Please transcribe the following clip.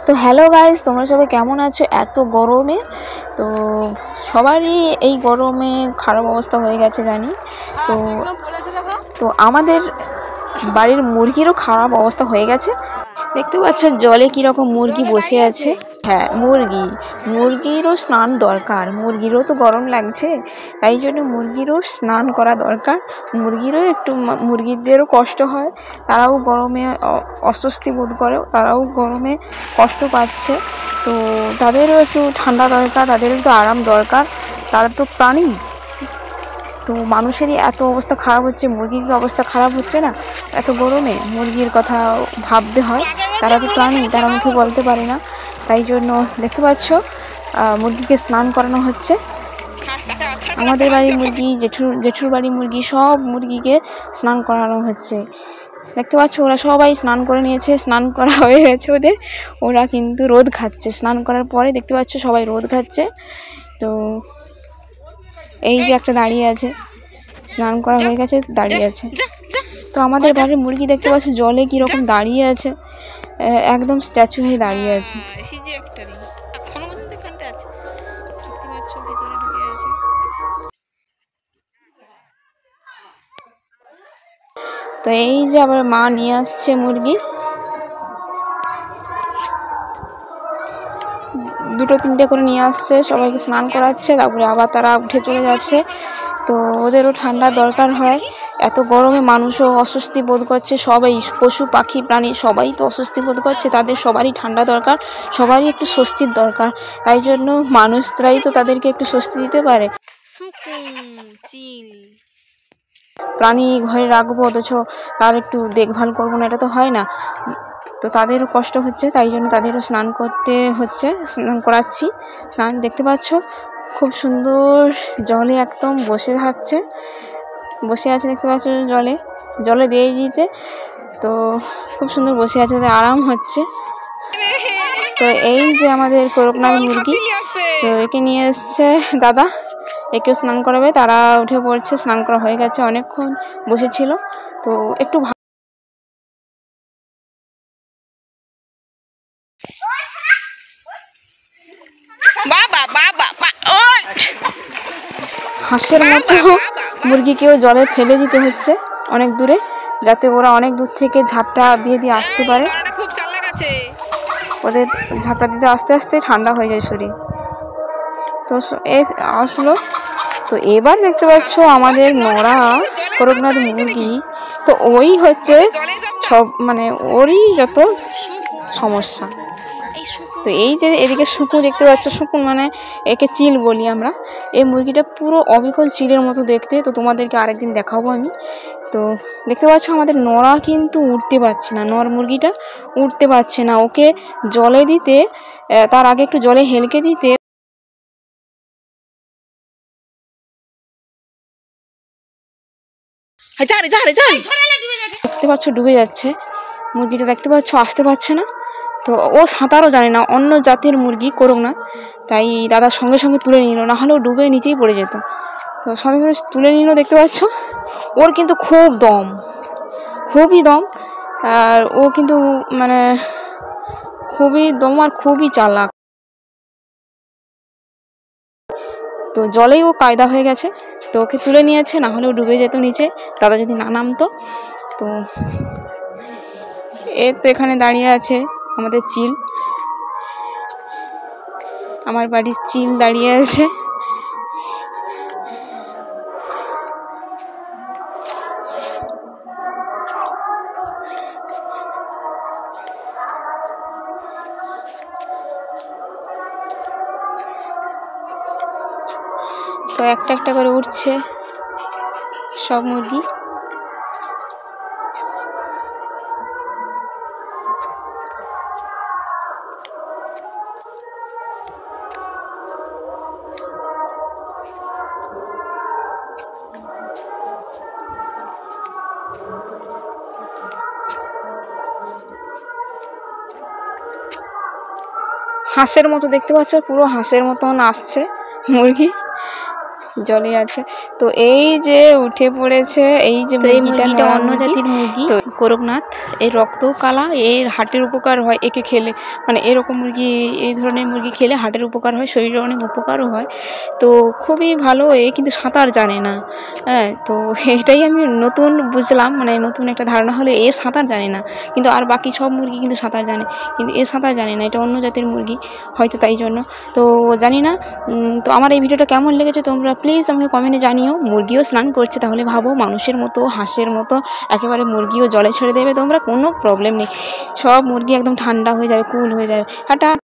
তো hello guys, তোমরা সবাই কেমন আছো এত গরমে? তো সবারই এই গরমে খারাপ অবস্থা হয়ে গেছে জানি। তো তো আমাদের বাড়ির মুরগিরও খারাপ অবস্থা হয়ে গেছে। দেখতে পাচ্ছ জলে কীরকম মুরগি বসে আছে। হ্যাঁ, মুরগিরও স্নান দরকার, মুরগিরও তো গরম লাগছে, তাই জন্য মুরগিরও স্নান করা দরকার। মুরগিদেরও কষ্ট হয়, তারাও গরমে অস্বস্তি বোধ করে, তারাও গরমে কষ্ট পাচ্ছে। তো তাদেরও একটু ঠান্ডা দরকার, তাদেরও একটু আরাম দরকার, তারা তো প্রাণী। তো মানুষেরই এত অবস্থা খারাপ হচ্ছে, মুরগির অবস্থা খারাপ হচ্ছে না? এত গরমে মুরগির কথা ভাবতে হয়, তারা তো প্রাণী, তারা মুখে বলতে পারে না। তাই জন্য দেখতে পাচ্ছ মুরগিকে স্নান করানো হচ্ছে। আমাদের বাড়ির মুরগি, জেঠুর বাড়ির মুরগি, সব মুরগিকে স্নান করানো হচ্ছে। দেখতে পাচ্ছ ওরা সবাই স্নান করে নিয়েছে, স্নান করা হয়ে গেছে ওদের। ওরা কিন্তু রোদ খাচ্ছে, স্নান করার পরে দেখতে পাচ্ছ সবাই রোদ খাচ্ছে। তো এই যে একটা দাঁড়িয়ে আছে, স্নান করা হয়ে গেছে, দাঁড়িয়ে আছে। তো আমাদের বাড়ির মুরগি দেখতে পাচ্ছ জলে কীরকম দাঁড়িয়ে আছে, একদম স্ট্যাচু হয়ে দাঁড়িয়ে আছে। তো এই যে আবার মা নিয়ে আসছে মুরগি, দুটো তিনটে করে নিয়ে আসছে, সবাইকে স্নান করাচ্ছে, তারপরে আবার তারা উঠে চলে যাচ্ছে। তো ওদেরও ঠান্ডা দরকার হয়, এত গরমে মানুষও অস্বস্তি বোধ করছে, সবাই পশু পাখি প্রাণী সবাই তো অস্বস্তি বোধ করছে, তাদের সবারই ঠান্ডা দরকার, সবারই একটু স্বস্তির দরকার। তাই জন্য মানুষরাই তো তাদেরকে একটু স্বস্তি দিতে পারে। প্রাণী ঘরে রাখবো অথচ তার একটু দেখভাল করবো না, এটা তো হয় না। তো তাদেরও কষ্ট হচ্ছে, তাই জন্য তাদেরও স্নান করতে হচ্ছে, স্নান করাচ্ছি। স্নান দেখতে পাচ্ছ খুব সুন্দর জলে একদম বসে আছে, দেখতে পাচ্ছ জলে দিয়ে দিতে। তো খুব সুন্দর বসে আছে, তাদের আরাম হচ্ছে। তো এই যে আমাদের করকনাথ মুরগি, তো একে নিয়ে এসছে দাদা, একেও স্নান করাবে। তারা উঠে পড়ছে, স্নান করা হয়ে গেছে, অনেকক্ষণ বসেছিল। তো একটু হাঁসের মতো মুরগিকেও জলে ফেলে দিতে হচ্ছে অনেক দূরে, যাতে ওরা অনেক দূর থেকে ঝাপটা দিয়ে আসতে পারে। ওদের ঝাপটা দিতে আস্তে আস্তে ঠান্ডা হয়ে যায় শরীর। তো আসলো। তো এবার দেখতে পাচ্ছ আমাদের নড়া করকনাথ মুরগি, তো ওই হচ্ছে সব, মানে ওরই যত সমস্যা। তো এই যে এদিকে শুকুন দেখতে পাচ্ছ, শুকুন মানে একে চিল বলি আমরা। এই মুরগিটা পুরো অবিকল চিলের মতো দেখতে, তো তোমাদেরকে আরেকদিন দেখাবো আমি। তো দেখতে পাচ্ছ আমাদের নড়া কিন্তু উঠতে পারছে না, মুরগিটা উঠতে পারছে না। ওকে জলে দিতে, তার আগে একটু জলে হেলকে দিতে দেখতে পাচ্ছ ডুবে যাচ্ছে মুরগিটা, দেখতে পাচ্ছ আসতে পারছে না। তো ও সাঁতারও জানে না, অন্য জাতের মুরগি করকনাথ, তাই দাদার সঙ্গে সঙ্গে তুলে নিল, না হলেও ডুবে নিচেই পড়ে যেত। তো সঙ্গে সঙ্গে তুলে নিল। দেখতে পাচ্ছ ওর কিন্তু খুবই দম, আর ও কিন্তু মানে খুবই দম আর খুবই চালাক। তো জলেই ও কায়দা হয়ে গেছে, তো ওকে তুলে নিয়েছে, না হলেও ডুবে যেত নিচে, দাদা যদি না নামতো। তো তো এখানে দাঁড়িয়ে আছে আমাদের চিল, আমার বাড়ির চিল দাঁড়িয়ে আছে। তো একটা একটা করে উঠছে সব মুরগি। হাঁসের মতো দেখতে পাচ্ছ, পুরো হাঁসের মতন আসছে মুরগি, জলে আছে। তো এই যে উঠে পড়েছে, এই যে মুরগিটা অন্য জাতির মুরগি, তো করকনাথ। এর রক্তও কালা, এর হার্টের উপকার হয় একে খেলে, মানে এরকম মুরগি, এই ধরনের মুরগি খেলে হার্টের উপকার হয়, শরীরে অনেক উপকারও হয়। তো খুবই ভালো, এ কিন্তু সাঁতার জানে না। হ্যাঁ, তো এটাই আমি নতুন বুঝলাম, মানে নতুন একটা ধারণা হলো এ সাঁতার জানে না, কিন্তু আর বাকি সব মুরগি কিন্তু সাঁতার জানে, কিন্তু এ সাঁতার জানে না, এটা অন্য জাতের মুরগি হয়তো, তাই জন্য। তো জানি না। তো আমার এই ভিডিওটা কেমন লেগেছে তোমরা প্লিজ আমাকে কমেন্টে জানিও। মুরগিও স্নান করছে, তাহলে ভাবো মানুষের মতো, হাঁসের মতো একেবারে মুরগিও জলে ছেড়ে দেবে তোমরা, কোনো প্রবলেম নেই, সব মুরগি একদম ঠান্ডা হয়ে যাবে, কুল হয়ে যাবে। টাটা।